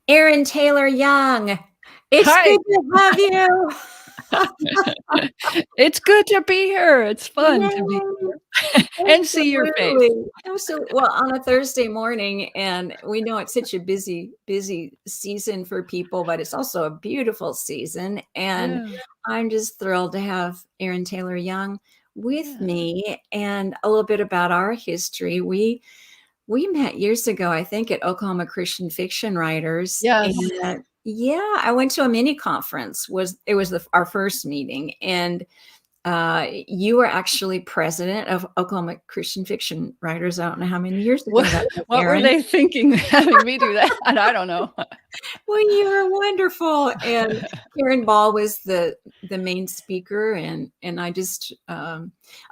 Erin Taylor Young. It's Hi. good to have you. It's good to be here. It's fun to be Yay. here and see your face. Absolutely. Absolutely. Well, on a Thursday morning, and we know it's such a busy season for people, but it's also a beautiful season. And Yeah, I'm just thrilled to have Erin Taylor Young with yeah. me and a little bit about our history. We met years ago, I think, at Oklahoma Christian Fiction Writers, Yes. and yeah, I went to a mini conference. It was our first meeting, and you were actually president of Oklahoma Christian Fiction Writers. I don't know how many years ago What that was, what were Erin. they thinking having me do that? I don't know. Well, you were wonderful, and Karen Ball was the main speaker, and I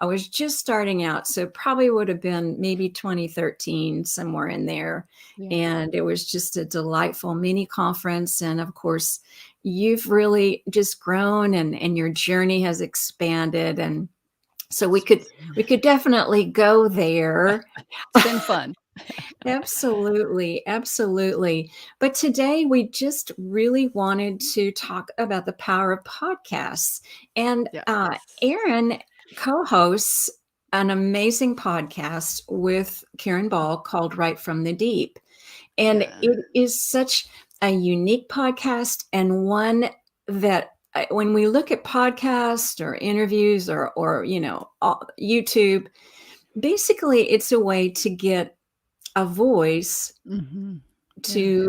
was just starting out, so probably would have been maybe 2013, somewhere in there, Yeah. and it was just a delightful mini conference, and of course, you've really just grown, and your journey has expanded, and so we could definitely go there. It's been fun. Absolutely, absolutely. But today we just really wanted to talk about the power of podcasts. And Yes. Erin co-hosts an amazing podcast with Karen Ball called Right from the Deep. And Yeah. it is such a unique podcast, and one that when we look at podcasts or interviews or YouTube, basically it's a way to get a voice Mhm. Yeah.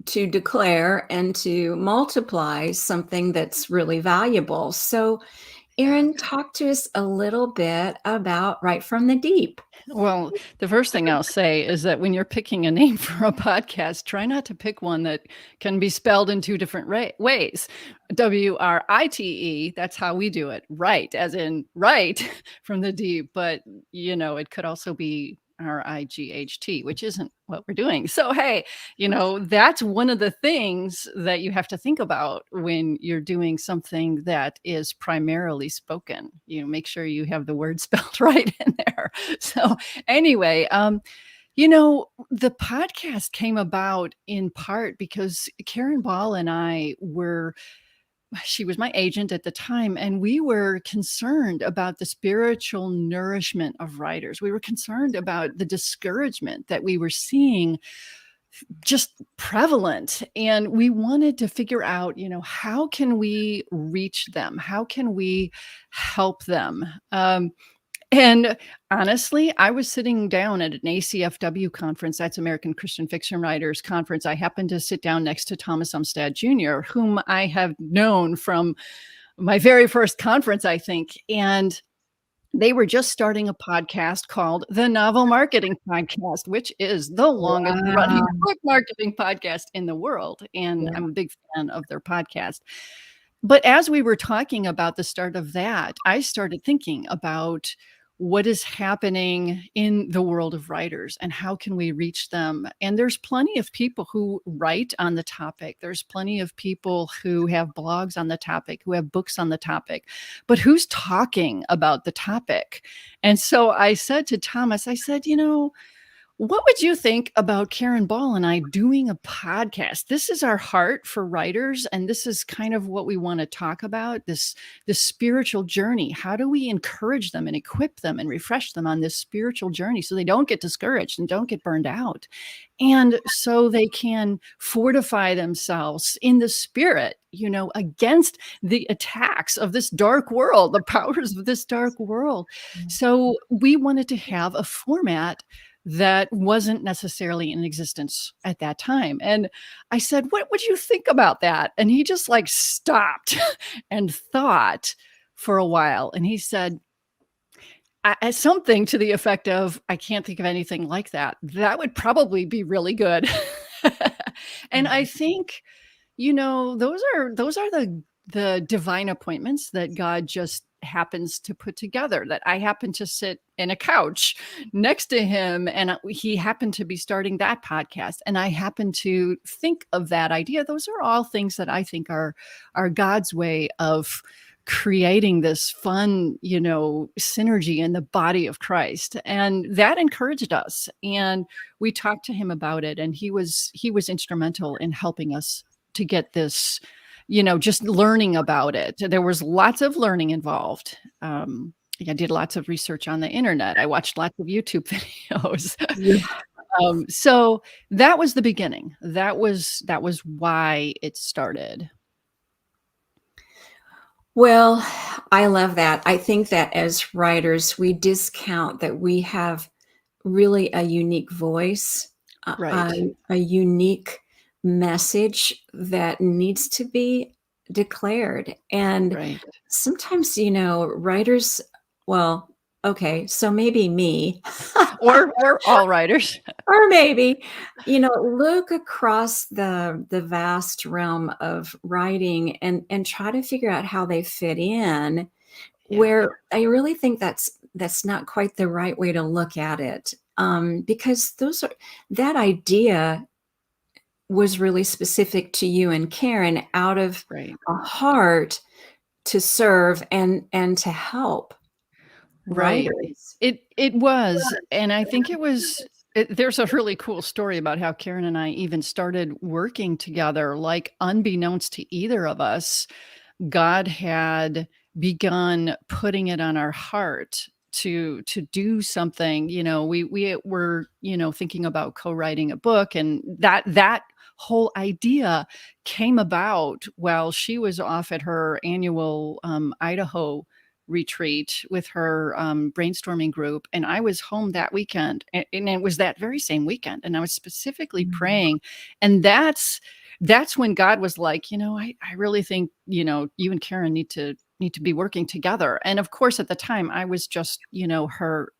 to declare and to multiply something that's really valuable. So, Yeah. Erin, talk to us a little bit about Right from the Deep. Well, the first thing I'll say is that when you're picking a name for a podcast, try not to pick one that can be spelled in two different ways. WRITE, that's how we do it. Right, as in right from the deep. But, it could also be RIGHT, which isn't what we're doing. So, hey, that's one of the things that you have to think about when you're doing something that is primarily spoken. Make sure you have the word spelled right in there. So, anyway, the podcast came about in part because Karen Ball and I were she was my agent at the time, and we were concerned about the spiritual nourishment of writers. We were concerned about the discouragement that we were seeing just prevalent, and we wanted to figure out, how can we reach them? How can we help them? And honestly, I was sitting down at an ACFW conference, that's American Christian Fiction Writers Conference. I happened to sit down next to Thomas Umstattd Jr., whom I have known from my very first conference, I think. And they were just starting a podcast called the Novel Marketing Podcast, which is the longest running Wow. book marketing podcast in the world. And Yeah. I'm a big fan of their podcast. But as we were talking about the start of that, I started thinking about what is happening in the world of writers and how can we reach them. And there's plenty of people who write on the topic. There's plenty of people who have blogs on the topic, who have books on the topic, but who's talking about the topic? And so I said to Thomas, I said, what would you think about Karen Ball and I doing a podcast? This is our heart for writers, and this is kind of what we want to talk about, this spiritual journey. How do we encourage them and equip them and refresh them on this spiritual journey so they don't get discouraged and don't get burned out? And so they can fortify themselves in the spirit, against the attacks of this dark world, the powers of this dark world. So we wanted to have a format that wasn't necessarily in existence at that time. And I said, what would you think about that? And he just like stopped and thought for a while. And he said, something to the effect of, I can't think of anything like that. That would probably be really good. And I think, those are the divine appointments that God just happens to put together, that I happen to sit in a couch next to him, and he happened to be starting that podcast, and I happen to think of that idea. Those are all things that I think are God's way of creating this fun, synergy in the body of Christ. And that encouraged us. And we talked to him about it, and he was instrumental in helping us to get this, just learning about it. There was lots of learning involved. I did lots of research on the internet. I watched lots of YouTube videos. So that was the beginning. That was why it started. Well, I love that. I think that as writers, we discount that we have really a unique voice, Right. a unique message that needs to be declared. And Right. sometimes, writers, well, okay, so maybe me, Or all writers. or maybe, look across the vast realm of writing and try to figure out how they fit in, Yeah. where I really think that's not quite the right way to look at it, because that idea was really specific to you and Karen out of Right. a heart to serve and to help Right. writers. It was, and I think there's a really cool story about how Karen and I even started working together, like, unbeknownst to either of us, God had begun putting it on our heart to do something. We were, thinking about co-writing a book, and that whole idea came about while she was off at her annual Idaho retreat with her brainstorming group, and I was home that weekend, and it was that very same weekend, and I was specifically Mm. praying, and that's when God was like, I really think, you and Karen need to be working together. And of course, at the time, I was just, her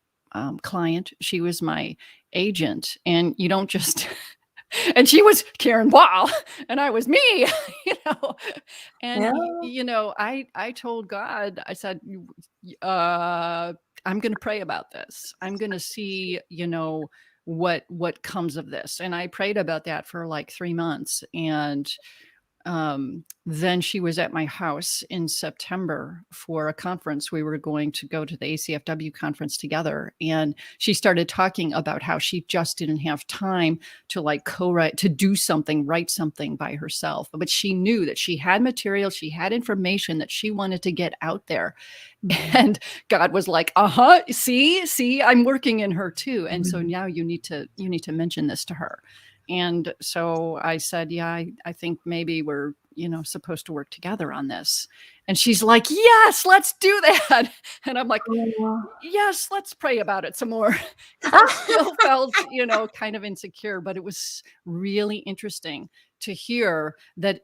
client. She was my agent, and you don't just. And she was Karen Wall, and I was me, you know. And Yeah. I told God, I said, I'm going to pray about this. I'm going to see, what comes of this. And I prayed about that for like 3 months, and then she was at my house in September for a conference. We were going to go to the ACFW conference together. And she started talking about how she just didn't have time to like co-write, to do something, write something by herself. But she knew that she had material, she had information that she wanted to get out there. Mhm. And God was like, uh-huh, see, I'm working in her too. And so Mhm. now you need to mention this to her. And so I said, yeah, I think maybe we're, supposed to work together on this. And she's like, yes, let's do that. And I'm like, Oh. yes, let's pray about it some more. Because I still felt, kind of insecure, but it was really interesting to hear that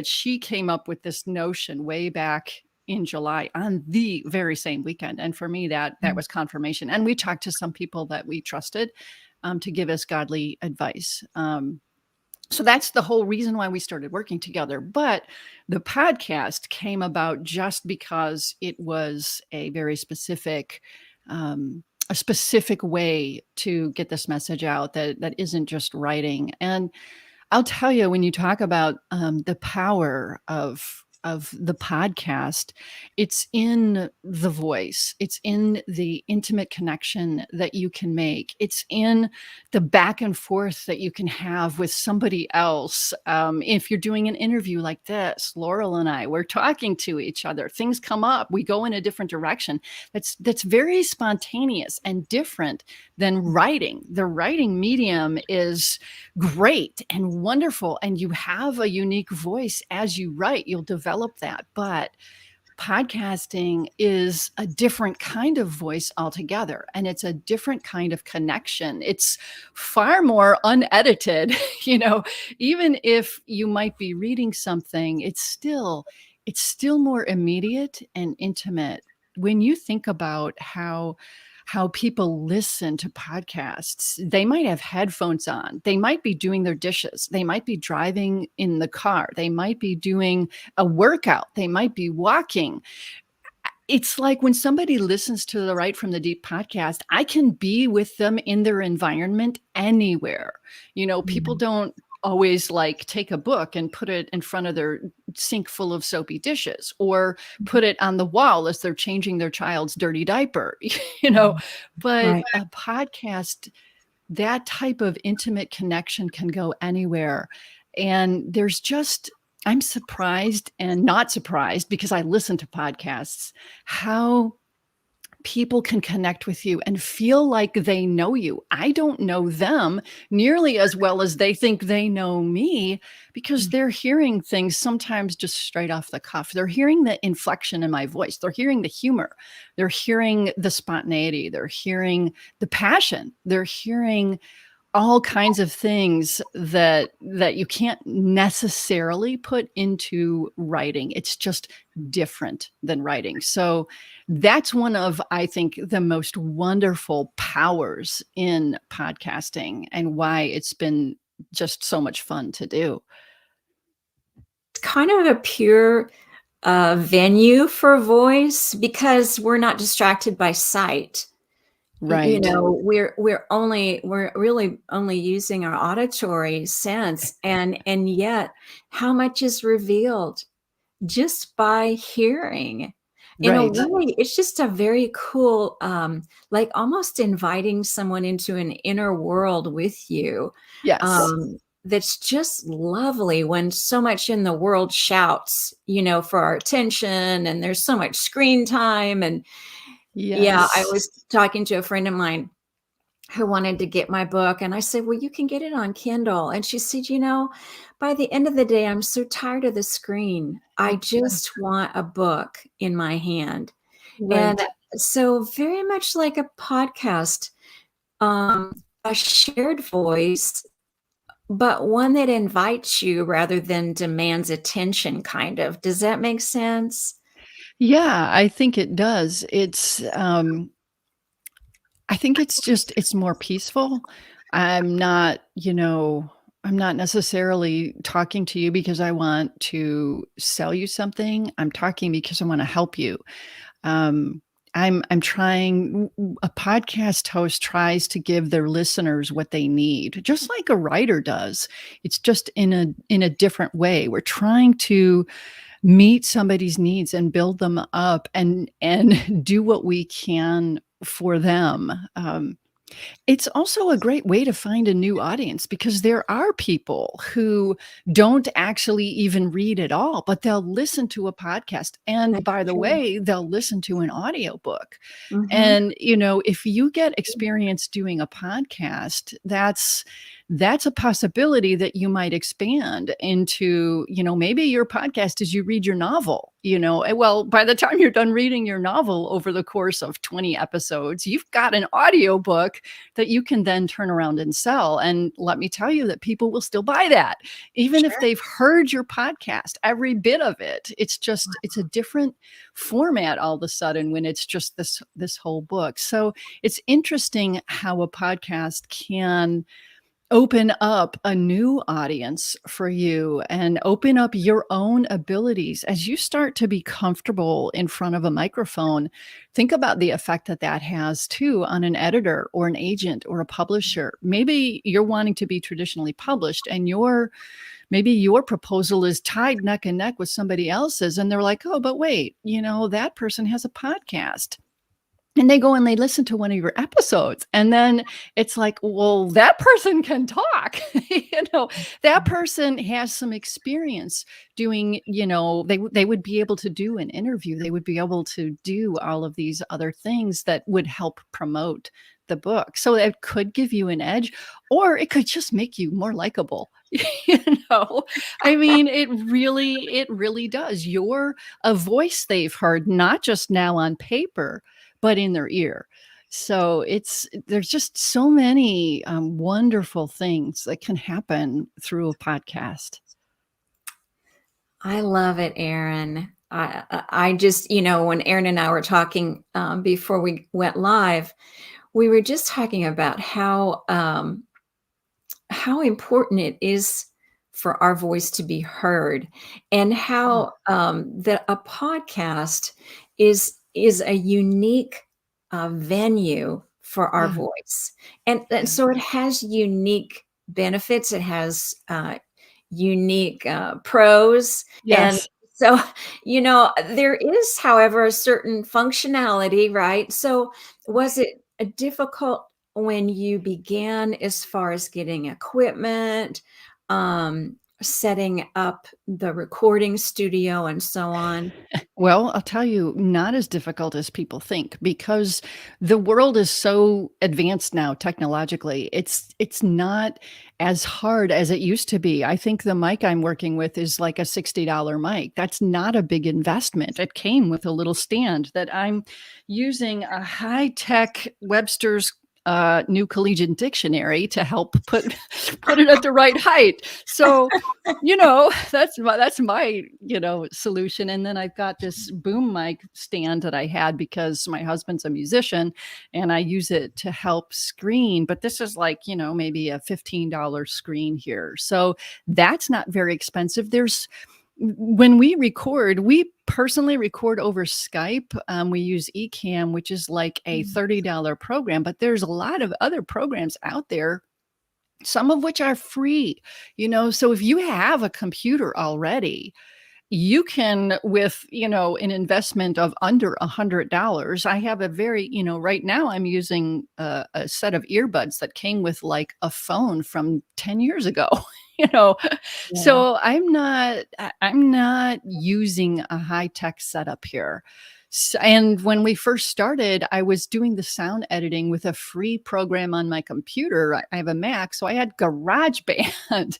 she came up with this notion way back in July on the very same weekend. And for me, that was confirmation. And we talked to some people that we trusted to give us godly advice. So that's the whole reason why we started working together. But the podcast came about just because it was a specific way to get this message out that isn't just writing. And I'll tell you, when you talk about the power of the podcast, it's in the voice. It's in the intimate connection that you can make. It's in the back and forth that you can have with somebody else. If you're doing an interview like this, Laurel and I, we're talking to each other. Things come up. We go in a different direction. That's very spontaneous and different than writing. The writing medium is great and wonderful, and you have a unique voice as you write. You'll develop that. But podcasting is a different kind of voice altogether, and it's a different kind of connection. It's far more unedited. you know Even if you might be reading something, it's still more immediate and intimate. When you think about how people listen to podcasts, they might have headphones on. They might be doing their dishes. They might be driving in the car. They might be doing a workout. They might be walking. It's like when somebody listens to the Right from the Deep podcast, I can be with them in their environment anywhere. People Mhm. don't always like take a book and put it in front of their sink full of soapy dishes, or put it on the wall as they're changing their child's dirty diaper, but Right. a podcast, that type of intimate connection can go anywhere. And I'm surprised and not surprised, because I listen to podcasts, how people can connect with you and feel like they know you. I don't know them nearly as well as they think they know me, because they're hearing things sometimes just straight off the cuff. They're hearing the inflection in my voice. They're hearing the humor. They're hearing the spontaneity. They're hearing the passion. They're hearing all kinds of things that you can't necessarily put into writing. It's just different than writing. So that's one of, I think, the most wonderful powers in podcasting, and why it's been just so much fun to do. It's kind of a pure venue for voice, because we're not distracted by sight. Right. We're really only using our auditory sense, and yet how much is revealed just by hearing. In a Right. way, it's just a very cool, like almost inviting someone into an inner world with you. Yes. That's just lovely, when so much in the world shouts, for our attention, and there's so much screen time. And yeah, I Yes. was talking to a friend of mine who wanted to get my book, and I said, "Well, you can get it on Kindle." And she said, "By the end of the day, I'm so tired of the screen. I just want a book in my hand." And Right. so very much like a podcast, a shared voice, but one that invites you rather than demands attention, kind of. Does that make sense? Yeah, I think it does. I think it's more peaceful. I'm not, I'm not necessarily talking to you because I want to sell you something. I'm talking because I want to help you. Um, I'm trying. A podcast host tries to give their listeners what they need, just like a writer does. It's just in a different way. We're trying to meet somebody's needs and build them up, and do what we can for them. It's also a great way to find a new audience, because there are people who don't actually even read at all, but they'll listen to a podcast. And That's by the true. way, they'll listen to an audiobook. Mhm. And, if you get experience doing a podcast, that's a possibility that you might expand into, maybe your podcast is you read your novel, well, by the time you're done reading your novel over the course of 20 episodes, you've got an audiobook that you can then turn around and sell. And let me tell you that people will still buy that, even if Sure. they've heard your podcast, every bit of it. It's a different format all of a sudden when it's just this whole book. So it's interesting how a podcast can open up a new audience for you, and open up your own abilities as you start to be comfortable in front of a microphone. Think about the effect that that has too on an editor or an agent or a publisher. Maybe you're wanting to be traditionally published, and maybe your proposal is tied neck and neck with somebody else's, and they're like, "Oh, but wait, that person has a podcast." And they go and they listen to one of your episodes. And then it's like, well, that person can talk. That person has some experience doing, they would be able to do an interview. They would be able to do all of these other things that would help promote the book. So it could give you an edge, or it could just make you more likable. you know, I mean, it really does. You're a voice they've heard, not just now on paper, but in their ear. So there's just so many wonderful things that can happen through a podcast. I love it, Erin. I just, when Erin and I were talking before we went live, we were just talking about how important it is for our voice to be heard, and how that a podcast is a unique venue for our Yeah. voice, and Yeah. so it has unique benefits. It has unique pros. And Yes. so, there is, however, a certain functionality, right? So, was it difficult when you began as far as getting equipment, setting up the recording studio, and so on? Well, I'll tell you, not as difficult as people think because the world is so advanced now technologically. It's not as hard as it used to be. I think the mic I'm working with is like a $60 mic. That's not a big investment. It came with a little stand that I'm using a high-tech Webster's New Collegiate Dictionary to help put put it at the right height. So that's my solution. And then I've got this boom mic stand that I had because my husband's a musician and I use it to help screen. But this is like, maybe a $15 screen here. So that's not very expensive. When we personally record over Skype. We use Ecamm, which is like a $30 program, but there's a lot of other programs out there, some of which are free. So if you have a computer already, you can, with an investment of under $100. I have a very, right now I'm using a set of earbuds that came with like a phone from 10 years ago. you know Yeah. so I'm not using a high tech setup here. And when we first started, I was doing the sound editing with a free program on my computer. I have a Mac, so I had GarageBand,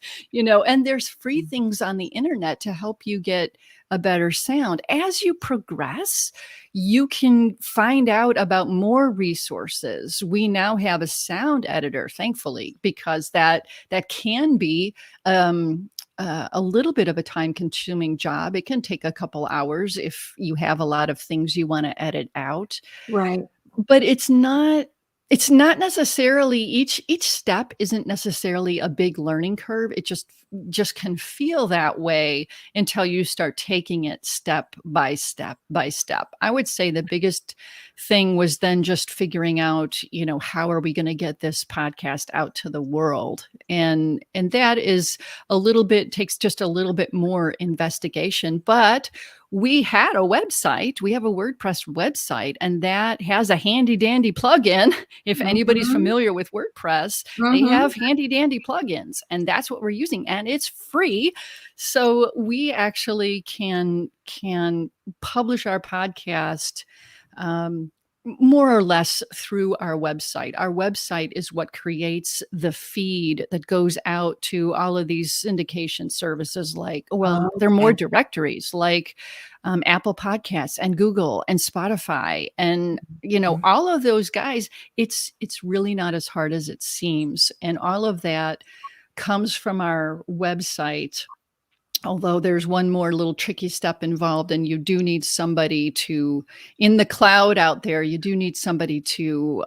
and there's free things on the internet to help you get a better sound. As you progress, you can find out about more resources. We now have a sound editor, thankfully, because that can be a little bit of a time consuming job. It can take a couple hours if you have a lot of things you want to edit out, Right. but it's not necessarily, each step isn't necessarily a big learning curve. It just can feel that way until you start taking it step by step by step. I would say the biggest thing was then just figuring out, how are we going to get this podcast out to the world? And that is a little bit, takes just a little bit more investigation, but we had a website. We have a WordPress website, and that has a handy dandy plugin. If anybody's Mhm. familiar with WordPress, they Mhm. have handy dandy plugins, and that's what we're using, and it's free. So we actually can publish our podcast um, more or less through our website. Our website is what creates the feed that goes out to all of these syndication services, like, well, they're more Okay. directories like Apple Podcasts and Google and Spotify and all of those guys. It's really not as hard as it seems, and all of that comes from our website. Although there's one more little tricky step involved, and you do need somebody to, in the cloud out there, you do need somebody to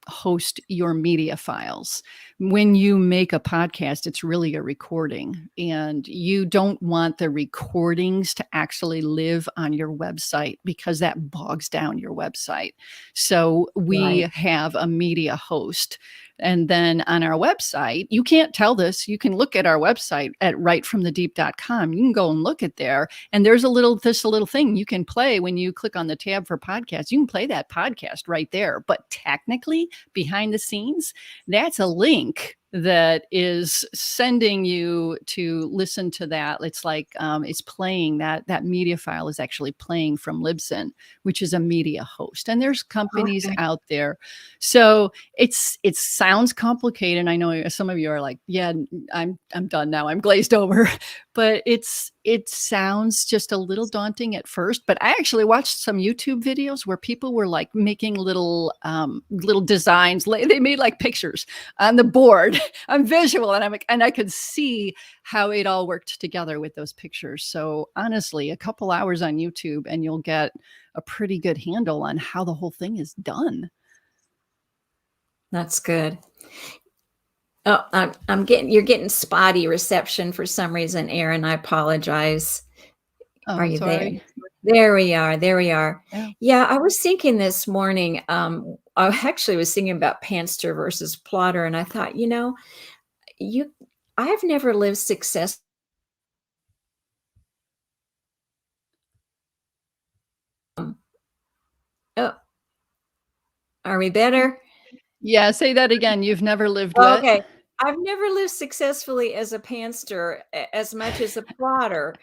host your media files. When you make a podcast, it's really a recording, and you don't want the recordings to actually live on your website because that bogs down your website. So we Right. have a media host. And then on our website, you can't tell this. You can look at our website at rightfromthedeep.com. You can go and look at there. And there's a little thing you can play when you click on the tab for podcasts. You can play that podcast right there. But technically, behind the scenes, that's a link that is sending you to listen to that. It's like it's playing that media file is actually playing from Libsyn, which is a media host. And there's companies Okay. out there. So it sounds complicated. I know some of you are like, yeah, I'm done now. I'm glazed over. But it sounds just a little daunting at first. But I actually watched some YouTube videos where people were like making little designs. They made like pictures on the board. I'm visual, and I could see how it all worked together with those pictures. So honestly, a couple hours on YouTube and you'll get a pretty good handle on how the whole thing is done. That's good. Oh, you're getting spotty reception for some reason, Erin. I apologize. Are Oh, you there? sorry. There we are. There we are. Yeah. Yeah, I was thinking this morning. I actually was thinking about Panster versus Plotter, and I thought, I've never lived success. Oh, are we better? Yeah, say that again. You've never lived what? Okay. I've never lived successfully as a pantster as much as a plotter,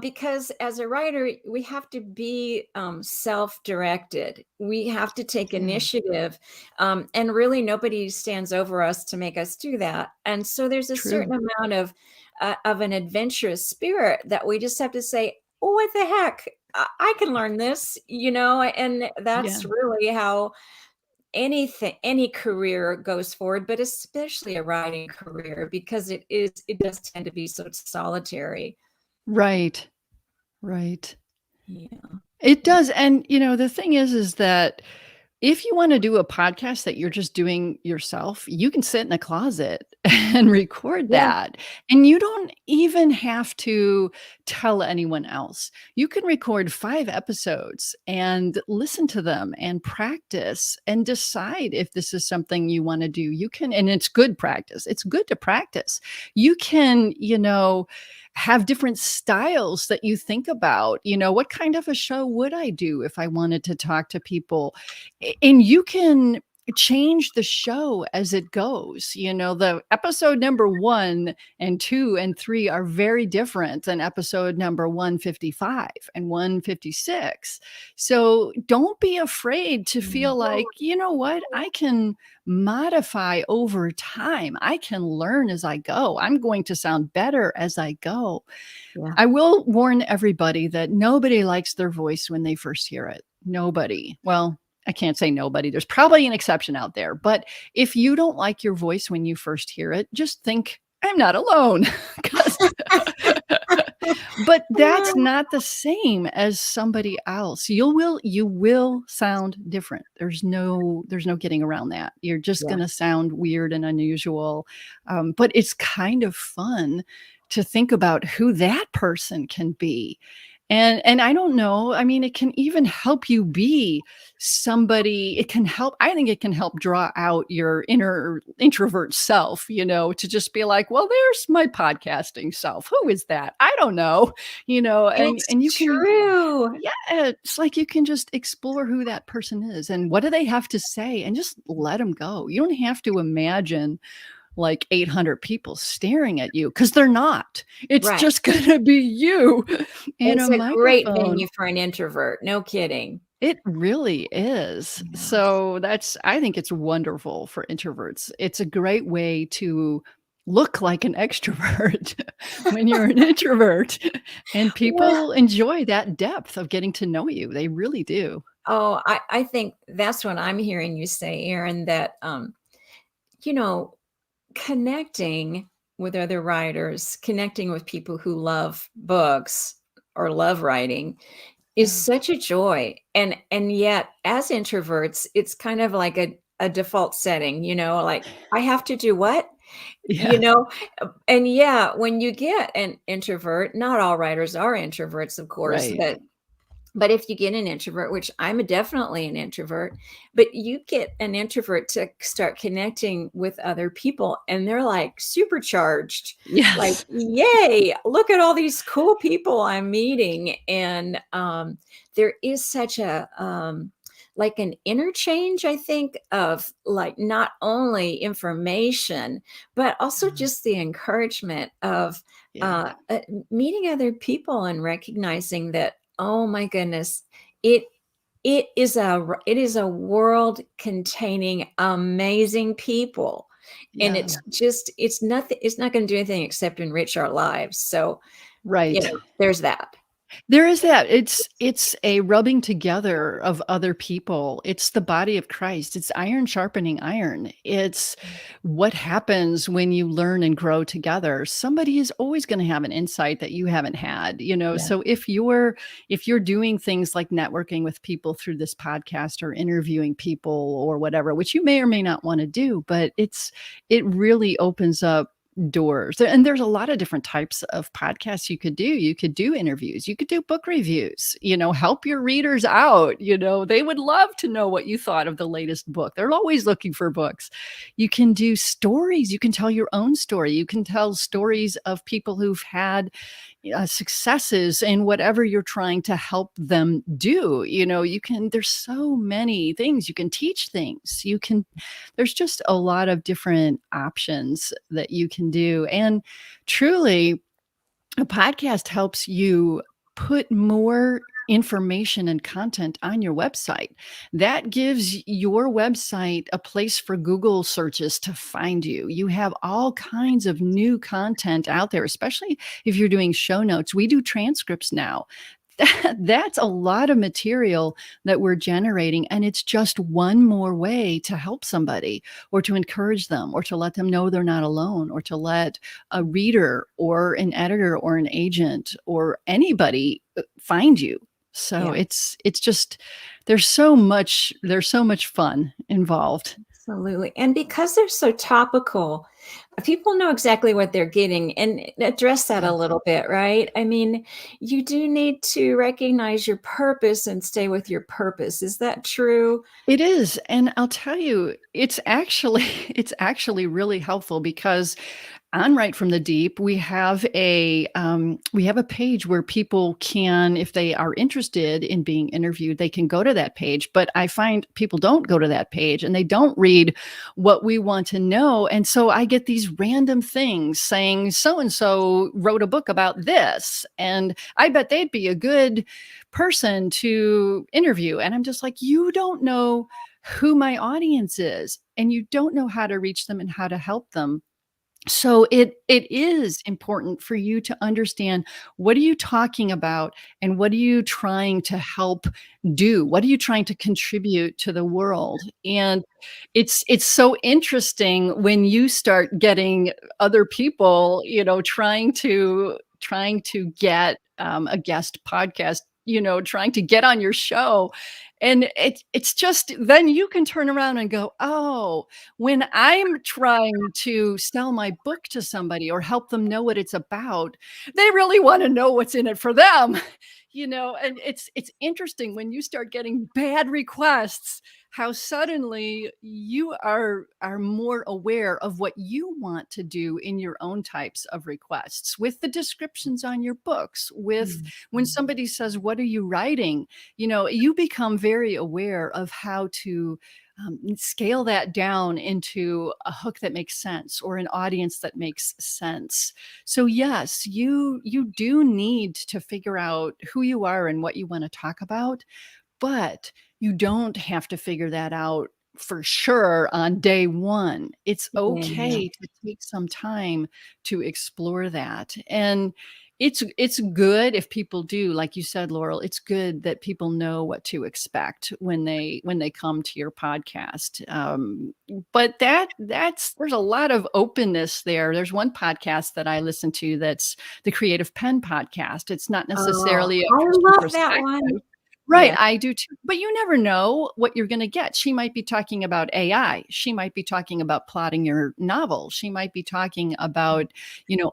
because as a writer, we have to be self-directed. We have to take Yeah. initiative, and really nobody stands over us to make us do that. And so there's a True. certain amount of an adventurous spirit that we just have to say, "Oh, what the heck? I can learn this," and Yeah. that's really how any career goes forward, but especially a writing career because it does tend to be so solitary. Right. Right. Yeah. It does, and, the thing is that if you wanna do a podcast that you're just doing yourself, you can sit in a closet and record Yeah. that, and you don't even have to tell anyone else. You can record 5 episodes and listen to them and practice and decide if this is something you wanna do. You can, and it's good practice. It's good to practice. You can, have different styles that you think about. What kind of a show would I do if I wanted to talk to people? And you can change the show as it goes. The episode number 1 and 2 and 3 are very different than episode number 155 and 156. So don't be afraid to feel like, you know what, I can modify over time. I can learn as I go. I'm going to sound better as I go. Yeah. I will warn everybody that nobody likes their voice when they first hear it. Nobody. Well, I can't say nobody. There's probably an exception out there. But if you don't like your voice when you first hear it, just think, I'm not alone. 'Cause but that's not the same as somebody else. You will sound different. There's no getting around that. You're just Yeah. gonna sound weird and unusual. But it's kind of fun to think about who that person can be. And I don't know, I mean, it can even help you be somebody. I think it can help draw out your inner introvert self, to just be like, well, there's my podcasting self. Who is that? I don't know, and It's you can, true. yeah, it's like you can just explore who that person is and what do they have to say and just let them go. You don't have to imagine like 800 people staring at you because they're not. It's Right. just gonna be you and a It's a great microphone. venue for an introvert, no kidding. It really is. Yes. So I think it's wonderful for introverts. It's a great way to look like an extrovert when you're an introvert, and Well, people enjoy that depth of getting to know you. They really do. I think that's what I'm hearing you say, Erin, that, you know, connecting with other writers, connecting with people who love books or love writing is Yeah. such a joy. And yet as introverts, it's kind of like a default setting, like I have to do what? You Yes. know? And yeah, when you get an introvert, not all writers are introverts, of course, Right. but if you get an introvert, which definitely an introvert, but you get an introvert to start connecting with other people and they're like supercharged, like, Yes. yay, look at all these cool people I'm meeting. And there is such a like an interchange, I think, of like not only information, but also Yeah. just the encouragement of Yeah. meeting other people and recognizing that, oh my goodness, it it is a world containing amazing people, and Yeah. it's not going to do anything except enrich our lives. So, Right. there's that. There is that. It's a rubbing together of other people. It's the body of Christ. It's iron sharpening iron. It's what happens when you learn and grow together. Somebody is always going to have an insight that you haven't had. Yeah. So if you're doing things like networking with people through this podcast or interviewing people or whatever, which you may or may not want to do, but it really opens up doors. And there's a lot of different types of podcasts you could do. You could do interviews, you could do book reviews, help your readers out. They would love to know what you thought of the latest book. They're always looking for books. You can do stories. You can tell your own story. You can tell stories of people who've had successes in whatever you're trying to help them do. There's so many things. You can teach things. There's just a lot of different options that you can do. And truly, a podcast helps you put more information and content on your website. That gives your website a place for Google searches to find you. You have all kinds of new content out there, especially if you're doing show notes. We do transcripts now. That's a lot of material that we're generating, and it's just one more way to help somebody, or to encourage them, or to let them know they're not alone, or to let a reader or an editor or an agent or anybody find you. So Yeah. it's just there's so much fun involved. Absolutely. And because they're so topical, people know exactly what they're getting, and address that a Yeah. little bit, right? I mean, you do need to recognize your purpose and stay with your purpose. Is that true? It is, and I'll tell you, it's actually it's actually really helpful because on Right from the Deep, we have a page where people can, if they are interested in being interviewed, they can go to that page. But I find people don't go to that page and they don't read what we want to know. And so I get these random things saying, so and so wrote a book about this, and I bet they'd be a good person to interview. And I'm just like, you don't know who my audience is, and you don't know how to reach them and how to help them. So it is important for you to understand, what are you talking about, and what are you trying to help do? What are you trying to contribute to the world? And it's so interesting when you start getting other people, trying to get a guest podcast, trying to get on your show. And it's just, then you can turn around and go, oh, when I'm trying to sell my book to somebody or help them know what it's about, they really want to know what's in it for them. And it's interesting when you start getting bad requests, how suddenly you are more aware of what you want to do in your own types of requests, with the descriptions on your books, with when Mhm. somebody says, what are you writing? You become very aware of how to scale that down into a hook that makes sense, or an audience that makes sense. So yes, you do need to figure out who you are and what you want to talk about, but you don't have to figure that out for sure on day one. It's Yeah. okay to take some time to explore that. And it's good if people do, like you said, Laurel, it's good that people know what to expect when they come to your podcast. But there's a lot of openness there. There's one podcast that I listen to that's the Creative Pen podcast. It's not Oh, necessarily a I Christian love that one. perspective. Right, Yeah. I do too. But you never know what you're gonna get. She might be talking about AI. She might be talking about plotting your novel. She might be talking about,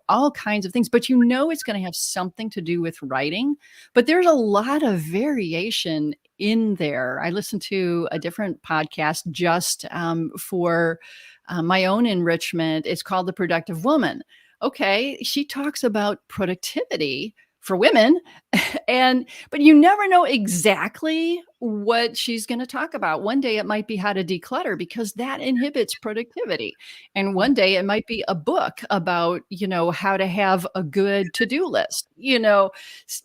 all kinds of things, but it's gonna have something to do with writing. But there's a lot of variation in there. I listened to a different podcast just for my own enrichment. It's called The Productive Woman. Okay, she talks about productivity for women, but you never know exactly what she's going to talk about. One day it might be how to declutter, because that inhibits productivity. And one day it might be a book about, how to have a good to-do list,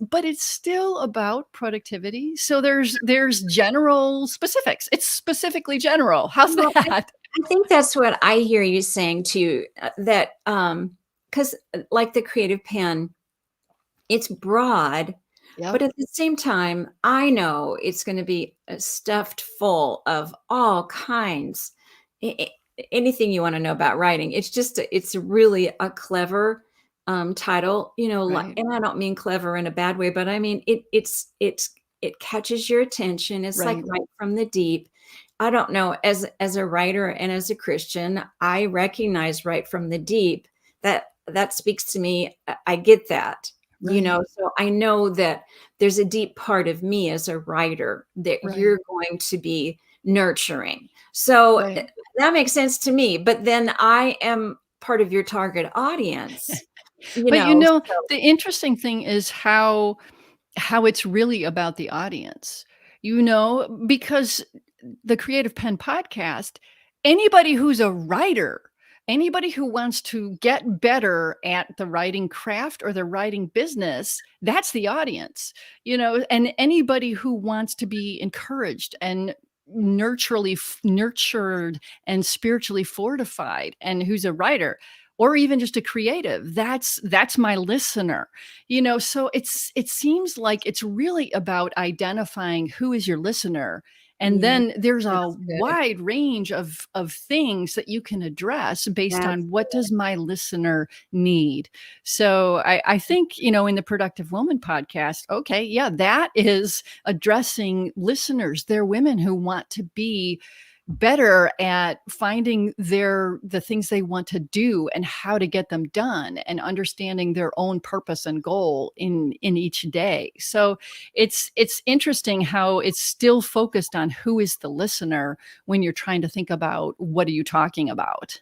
but it's still about productivity. So there's general specifics. It's specifically general. How's Well, that? I think that's what I hear you saying too, that, because like the Creative Pen, it's broad, but Yep. at the same time, I know it's gonna be, stuffed full of all kinds, a anything you wanna know about writing. It's really a clever, title, Right. and I don't mean clever in a bad way, but I mean, it catches your attention. It's like Right. right from the deep. I don't know, as a writer and as a Christian, I recognize right from the deep that speaks to me. I get that, Right. so I know that there's a deep part of me as a writer that Right. you're going to be nurturing. So Right. that makes sense to me. But then I am part of your target audience, But, so the interesting thing is how it's really about the audience, because the Creative Pen podcast, anybody who's a writer, anybody who wants to get better at the writing craft or the writing business, that's the audience, and anybody who wants to be encouraged and nurtured and spiritually fortified and who's a writer or even just a creative, that's my listener. So it seems like it's really about identifying who is your listener, and yeah, then there's a that's good. wide range of things that you can address based That's on what does my listener need. So I think, in the Productive Woman podcast, okay, yeah, that is addressing listeners. They're women who want to be better at finding the things they want to do and how to get them done, and understanding their own purpose and goal in each day. So it's interesting how it's still focused on who is the listener when you're trying to think about what are you talking about.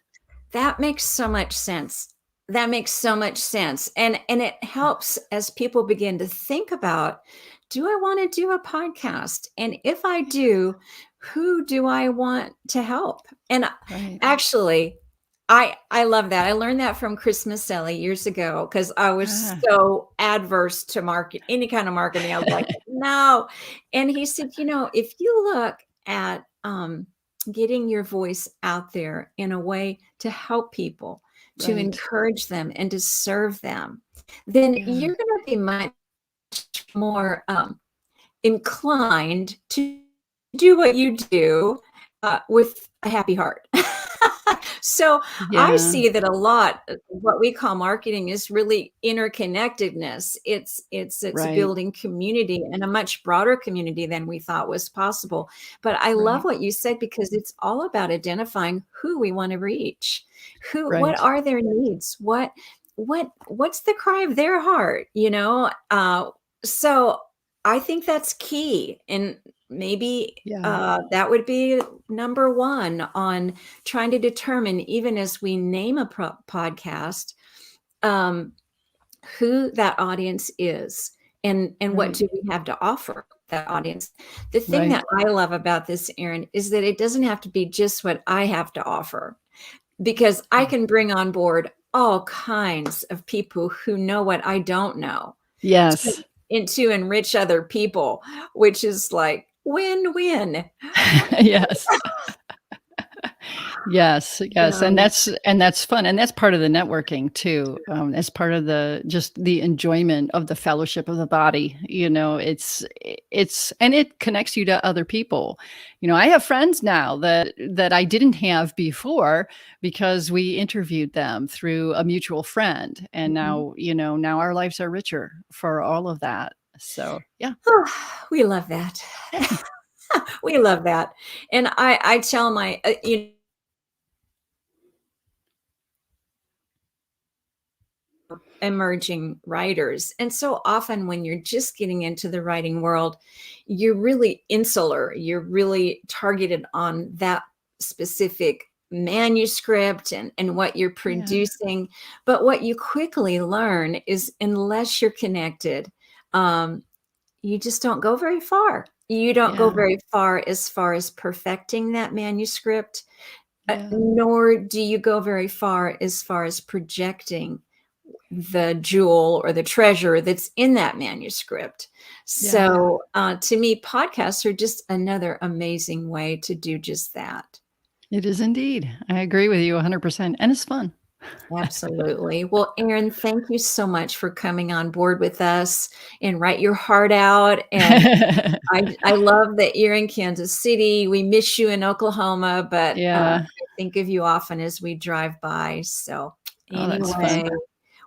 That makes so much sense. That makes so much sense, and it helps as people begin to think about, "Do I wanna do a podcast? And if I do, who do I want to help?" And Right. actually, I love that. I learned that from Chris Maselli years ago because I was Ah. so adverse to any kind of marketing. I was like, "No." And he said, "If you look at, getting your voice out there in a way to help people, to Right. encourage them, and to serve them, then Yeah. you're gonna be much more, inclined to do what you do, with a happy heart." So, I Yeah. see that a lot of what we call marketing is really interconnectedness. It's Right. building community, and a much broader community than we thought was possible. But I love Right. what you said because it's all about identifying who we wanna reach. What Right. are their needs? What's the cry of their heart, So I think that's key, and maybe, Yeah. that would be number 1 on trying to determine, even as we name a podcast, um, who that audience is, and what Right. do we have to offer that audience. The thing Right. that I love about this, Erin, is that it doesn't have to be just what I have to offer, because I Yeah. can bring on board all kinds of people who know what I don't know to Yes. and to enrich other people, which is like win-win. Yes. Yes, yes, and Um, that's fun, and that's part of the networking too, as part of the enjoyment of the fellowship of the body, it's and it connects you to other people. I have friends now that I didn't have before because we interviewed them through a mutual friend, and mhm. now our lives are richer for all of that. So, yeah. We love that. We love that. And I tell my, emerging writers. And so often when you're just getting into the writing world, you're really insular. You're really targeted on that specific manuscript and what you're Yeah, producing. But what you quickly learn is unless you're connected, um, you just don't go very far. You don't go yeah, very far as perfecting that manuscript, yeah, nor do you go very far as projecting the jewel or the treasure that's in that manuscript. yeah. So, to me, podcasts are just another amazing way to do just that. It is indeed. I agree with you 100%, and it's fun. Absolutely. Well, Erin, thank you so much for coming on board with us and write your heart out. And I love that you're in Kansas City. We miss you in Oklahoma, but Yeah. I think of you often as we drive by. So, Oh, that's fun. anyway,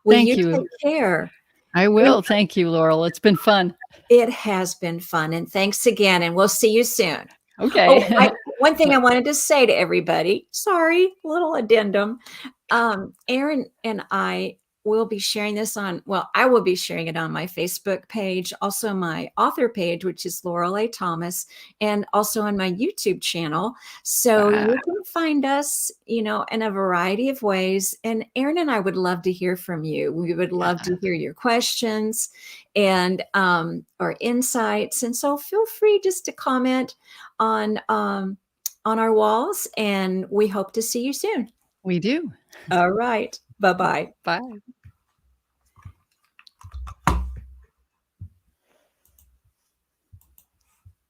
well, Thank you you. take care. I And will. Thank you, Laurel. It's been fun. it has been fun. And thanks again. And we'll see you soon. Okay. Oh, one thing I wanted to say to everybody, sorry, little addendum. Erin and I will be sharing this on, well, I will be sharing it on my Facebook page, also my author page, which is Laurel A. Thomas, and also on my YouTube channel. So Wow. you can find us, in a variety of ways. And Erin and I would love to hear from you. We would love Yeah. to hear your questions and or insights. And so feel free just to comment on our walls, and we hope to see you soon. We do. All right. Bye-bye. Bye.